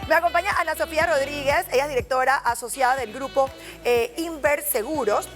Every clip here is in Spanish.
Me acompaña Ana Sofía Rodríguez, ella es directora asociada del grupo Inver Seguros,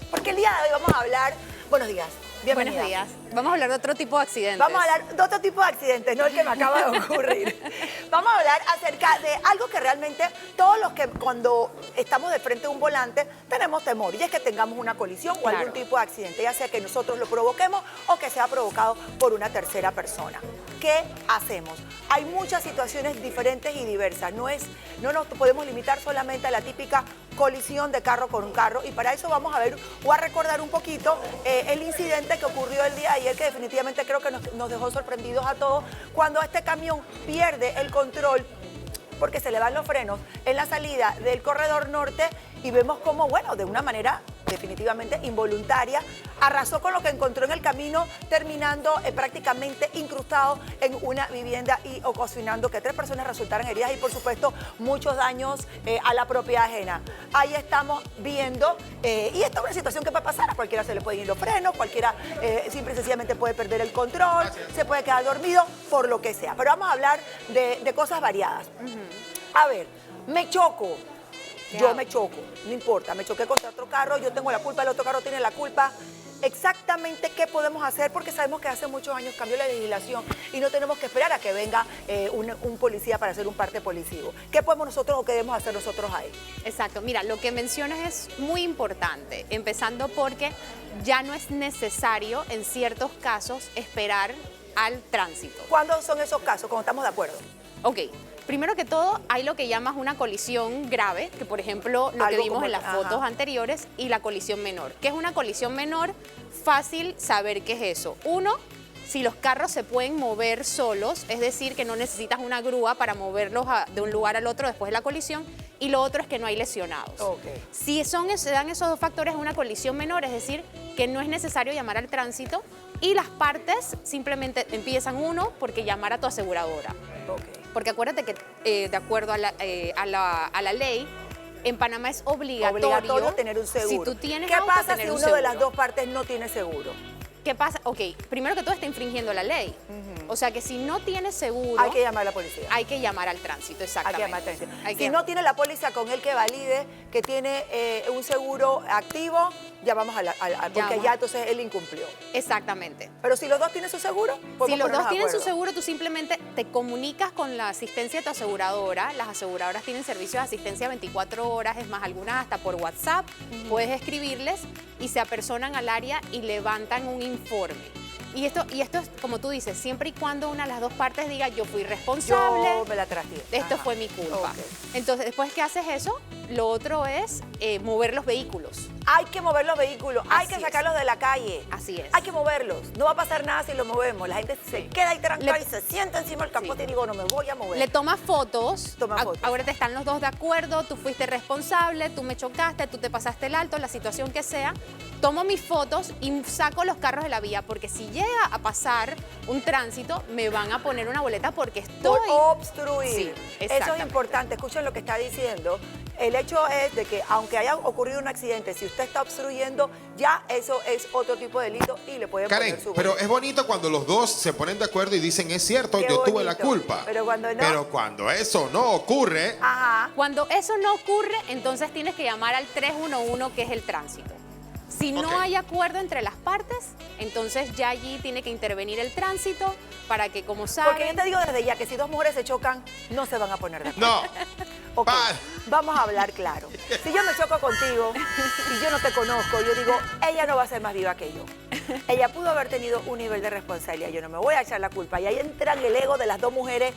porque el día de hoy vamos a hablar, buenos días, bienvenida. Buenos días. Vamos a hablar de otro tipo de accidentes. Vamos a hablar de otro tipo de accidentes, no el que me acaba de ocurrir. Vamos a hablar acerca de algo que realmente todos los que cuando estamos de frente a un volante tenemos temor, y es que tengamos una colisión o algún tipo de accidente, ya sea que nosotros lo provoquemos o que sea provocado por una tercera persona. ¿Qué hacemos? Hay muchas situaciones diferentes y diversas. No nos podemos limitar solamente a la típica colisión de carro con un carro, y para eso vamos a ver o a recordar un poquito el incidente que ocurrió el día de ayer, que definitivamente creo que nos dejó sorprendidos a todos, cuando este camión pierde el control porque se le van los frenos en la salida del corredor norte, y vemos cómo, bueno, de una manera definitivamente involuntaria, arrasó con lo que encontró en el camino, terminando prácticamente incrustado en una vivienda y ocasionando que 3 personas resultaran heridas y, por supuesto, muchos daños a la propiedad ajena. Ahí estamos viendo, y esta es una situación que puede pasar, a cualquiera se le pueden ir los frenos, cualquiera simple y sencillamente puede perder el control, se puede quedar dormido, por lo que sea. Pero vamos a hablar de cosas variadas. A ver, me choco. Yo me choco, no importa, me choqué contra otro carro, yo tengo la culpa, el otro carro tiene la culpa. Exactamente qué podemos hacer, porque sabemos que hace muchos años cambió la legislación y no tenemos que esperar a que venga un policía para hacer un parte policivo. ¿Qué podemos nosotros o qué debemos hacer nosotros ahí? Exacto, mira, lo que mencionas es muy importante, empezando porque ya no es necesario en ciertos casos esperar al tránsito. ¿Cuándo son esos casos? Cuando estamos de acuerdo. Ok. Primero que todo, hay lo que llamas una colisión grave, que por ejemplo lo que vimos en las fotos anteriores, y la colisión menor. ¿Qué es una colisión menor? Fácil saber qué es eso. Uno, si los carros se pueden mover solos, es decir, que no necesitas una grúa para moverlos de un lugar al otro después de la colisión, y lo otro es que no hay lesionados. Okay. Si se dan esos dos factores, es una colisión menor, es decir, que no es necesario llamar al tránsito, y las partes simplemente empiezan uno porque llamar a tu aseguradora. Okay. Porque acuérdate que de acuerdo a la ley, en Panamá es obligatorio tener un seguro. Si tú tienes ¿Qué auto, pasa tener si un uno seguro. de las dos partes no tiene seguro? ¿Qué pasa? Ok, primero que todo está infringiendo la ley. O sea que si no tienes seguro... Hay que llamar a la policía. Hay que llamar al tránsito, exactamente. Hay que llamar al tránsito. Si no tiene la póliza con él que valide que tiene un seguro activo, llamamos porque ya entonces él incumplió. Exactamente. Pero si los dos tienen su seguro, si los dos tienen su seguro, tú simplemente te comunicas con la asistencia de tu aseguradora. Las aseguradoras tienen servicios de asistencia 24 horas, es más, algunas hasta por WhatsApp. Puedes escribirles y se apersonan al área y levantan un informe. Y esto es, como tú dices, siempre y cuando una de las dos partes diga, yo fui responsable. Yo me la traje. Esto fue mi culpa. Okay. Entonces, después que haces eso, lo otro es mover los vehículos. Hay que mover los vehículos, hay que sacarlos de la calle. Así es. Hay que moverlos. No va a pasar nada si los movemos. La gente se queda ahí trancada y se sienta encima del capote y digo, no me voy a mover. Le tomas fotos. Fotos. Ahora te están los dos de acuerdo, tú fuiste responsable, tú me chocaste, tú te pasaste el alto, la situación que sea. Tomo mis fotos y saco los carros de la vía, porque si llega a pasar un tránsito, me van a poner una boleta porque estoy... Por obstruir. Sí, eso es importante. Escuchen lo que está diciendo. El hecho es de que, aunque haya ocurrido un accidente, si usted está obstruyendo, ya eso es otro tipo de delito y le pueden Karen, poner su pero boleta. es bonito cuando los dos se ponen de acuerdo y dicen, es cierto, Qué yo tuve bonito. la culpa. Pero cuando no... Pero cuando eso no ocurre... Ajá. Cuando eso no ocurre, entonces tienes que llamar al 311, que es el tránsito. Si no hay acuerdo entre las partes, entonces ya allí tiene que intervenir el tránsito para que, como saben... Porque yo te digo desde ya que si dos mujeres se chocan, no se van a poner de acuerdo. No. Ok, vamos a hablar claro. Si yo me choco contigo y yo no te conozco, yo digo, ella no va a ser más viva que yo. Ella pudo haber tenido un nivel de responsabilidad. Yo no me voy a echar la culpa. Y ahí entra el ego de las dos mujeres.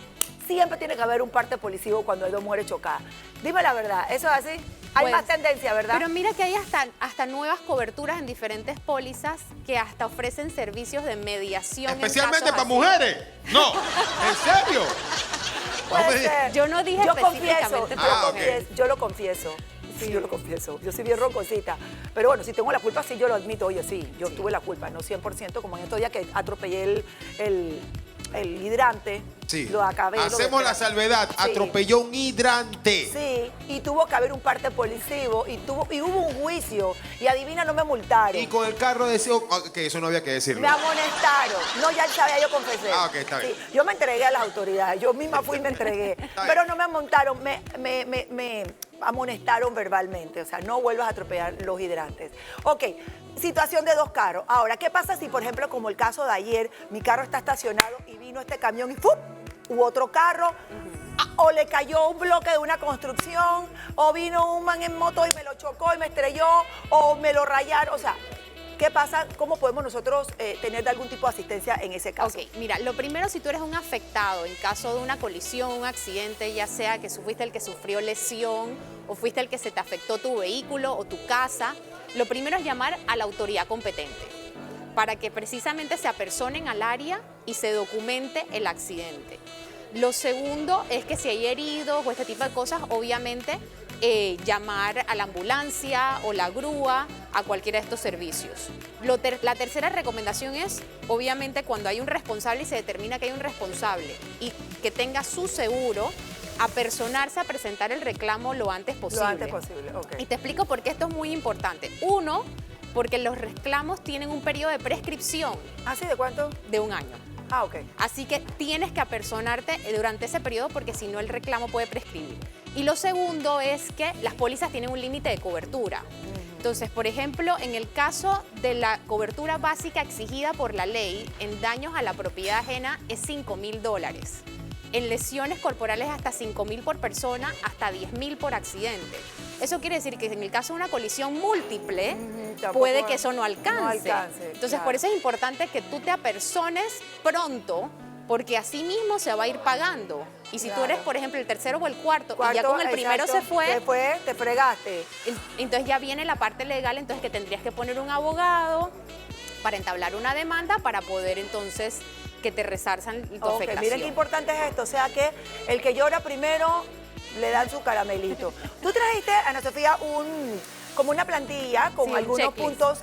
Siempre tiene que haber un parte policivo cuando hay dos mujeres chocadas. Dime la verdad, ¿eso es así? Hay más tendencia, ¿verdad? Pero mira que hay hasta nuevas coberturas en diferentes pólizas que hasta ofrecen servicios de mediación. Especialmente para mujeres. No, ¿en serio? Puede ser. Yo no dije específicamente para mujeres. Yo lo confieso. Sí, yo lo confieso. Yo soy bien roncosita. Pero bueno, si tengo la culpa, sí, yo lo admito. Oye, sí, yo tuve la culpa, no 100%, como en estos días que atropellé el hidrante, Sí. lo acabé. Hacemos la salvedad. Sí. Atropelló un hidrante. Sí, y tuvo que haber un parte policivo y hubo un juicio. Y adivina, no me multaron. Y con el carro decía que eso no había que decirlo. Me amonestaron. No, ya él sabía, yo confesé. Ah, ok, está bien. Sí, yo me entregué a las autoridades. Yo misma fui y me entregué. Pero no me amontaron, me amonestaron verbalmente. O sea, no vuelvas a atropellar los hidrantes. Ok, situación de dos carros. Ahora, ¿qué pasa si, por ejemplo, como el caso de ayer, mi carro está estacionado y vino este camión y ¡fum! Hubo otro carro? O le cayó un bloque de una construcción, o vino un man en moto y me lo chocó y me estrelló, o me lo rayaron. O sea, ¿qué pasa? ¿Cómo podemos nosotros tener algún tipo de asistencia en ese caso? Ok, mira, lo primero, si tú eres un afectado en caso de una colisión, un accidente, ya sea que fuiste el que sufrió lesión o fuiste el que se te afectó tu vehículo o tu casa, lo primero es llamar a la autoridad competente para que precisamente se apersonen al área y se documente el accidente. Lo segundo es que si hay heridos o este tipo de cosas, obviamente llamar a la ambulancia o la grúa, a cualquiera de estos servicios. La tercera recomendación es, obviamente, cuando hay un responsable y se determina que hay un responsable y que tenga su seguro, apersonarse a presentar el reclamo lo antes posible. Lo antes posible, ok. Y te explico por qué esto es muy importante. Uno, porque los reclamos tienen un periodo de prescripción ¿Ah, sí? ¿De cuánto? de 1 año. Ah, ok. Así que tienes que apersonarte durante ese periodo porque si no el reclamo puede prescribir. Y lo segundo es que las pólizas tienen un límite de cobertura. Entonces, por ejemplo, en el caso de la cobertura básica exigida por la ley en daños a la propiedad ajena es $5,000. En lesiones corporales hasta 5,000 por persona, hasta 10,000 por accidente. Eso quiere decir que en el caso de una colisión múltiple, puede que eso no alcance. Entonces, claro. por eso es importante que tú te apersones pronto, porque así mismo se va a ir pagando. Y si tú eres, por ejemplo, el tercero o el cuarto y ya con el primero exacto, se fue, te fregaste. entonces ya viene la parte legal, entonces que tendrías que poner un abogado para entablar una demanda para poder entonces que te resarzan tu afectación. Miren qué importante es esto, o sea que el que llora primero le dan su caramelito. Tú trajiste, Ana Sofía, como una plantilla con Sí, algunos checklist. puntos,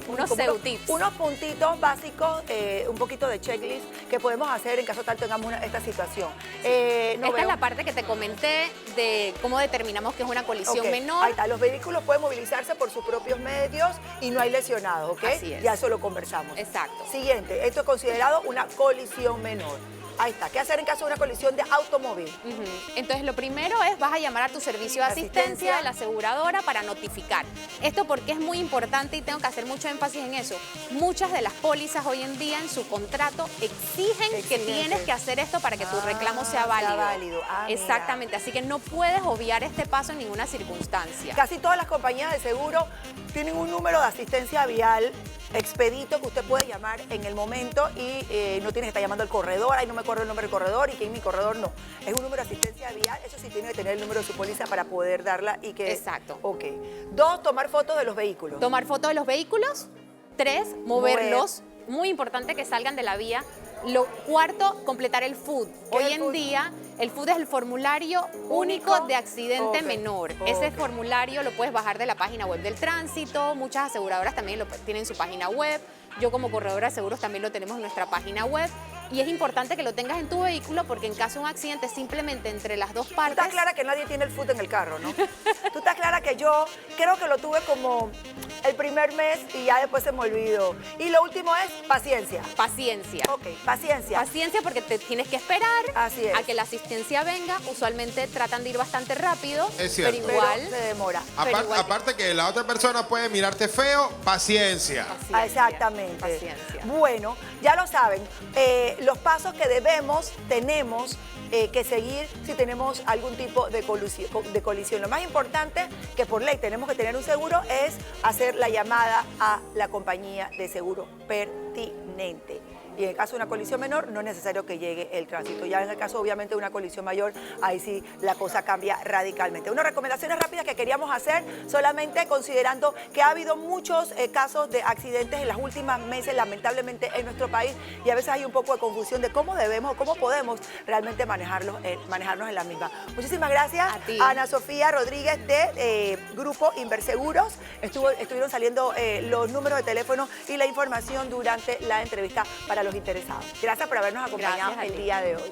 Unos pseudotips. unos puntitos básicos, un poquito de checklist que podemos hacer en caso tal tengamos esta situación. Esta es la parte que te comenté de cómo determinamos que es una colisión Ok, menor. Ahí está, los vehículos pueden movilizarse por sus propios medios y no hay lesionados, ¿ok? Así es. Ya eso lo conversamos. Exacto. Siguiente, esto es considerado una colisión menor. Ahí está, ¿qué hacer en caso de una colisión de automóvil? Ujú. Entonces, lo primero es, vas a llamar a tu servicio de asistencia de la aseguradora para notificar. Esto porque es muy importante y tengo que hacer mucho énfasis en eso. Muchas de las pólizas hoy en día en su contrato exigen que tienes que hacer esto para que tu reclamo sea válido. Mira. Exactamente, así que no puedes obviar este paso en ninguna circunstancia. Casi todas las compañías de seguro tienen un número de asistencia vial expedito que usted puede llamar en el momento y no tienes que estar llamando al corredor, ahí no me acuerdo el nombre del corredor y que en mi corredor no. Es un número de asistencia vial, eso sí tiene que tener el número de su póliza para poder darla y que... Exacto. Ok. 2, tomar fotos de los vehículos. Tomar fotos de los vehículos. 3, moverlos. Muy importante que salgan de la vía. Lo cuarto, completar el FUD. Hoy en día, el FUD es el formulario único de accidente menor. Ese formulario lo puedes bajar de la página web del tránsito. Muchas aseguradoras también lo tienen en su página web. Yo como corredora de seguros también lo tenemos en nuestra página web. Y es importante que lo tengas en tu vehículo porque en caso de un accidente simplemente entre las dos partes... Tú estás clara que nadie tiene el FUD en el carro, ¿no? Tú estás clara que yo creo que lo tuve como el primer mes y ya después se me olvidó. Y lo último es paciencia. Paciencia. Ok, paciencia. Paciencia porque te tienes que esperar Así es. a que la asistencia venga. Usualmente tratan de ir bastante rápido, Es cierto. pero igual... Pero se demora. Aparte que la otra persona puede mirarte feo, paciencia. Paciencia, Exactamente. Paciencia. Bueno, ya lo saben, los pasos que tenemos que seguir si tenemos algún tipo de colisión. Lo más importante que por ley tenemos que tener un seguro es hacer la llamada a la compañía de seguro pertinente. Y en el caso de una colisión menor, no es necesario que llegue el tránsito. Ya en el caso, obviamente, de una colisión mayor, ahí sí la cosa cambia radicalmente. Unas recomendaciones rápidas que queríamos hacer, solamente considerando que ha habido muchos casos de accidentes en las últimas meses, lamentablemente, en nuestro país, y a veces hay un poco de confusión de cómo debemos, cómo podemos realmente manejarnos en la misma. Muchísimas gracias A ti. a Ana Sofía Rodríguez de Grupo Inverseguros. Estuvieron saliendo los números de teléfono y la información durante la entrevista para los los interesados. Gracias por habernos acompañado Gracias a el ti. día de hoy.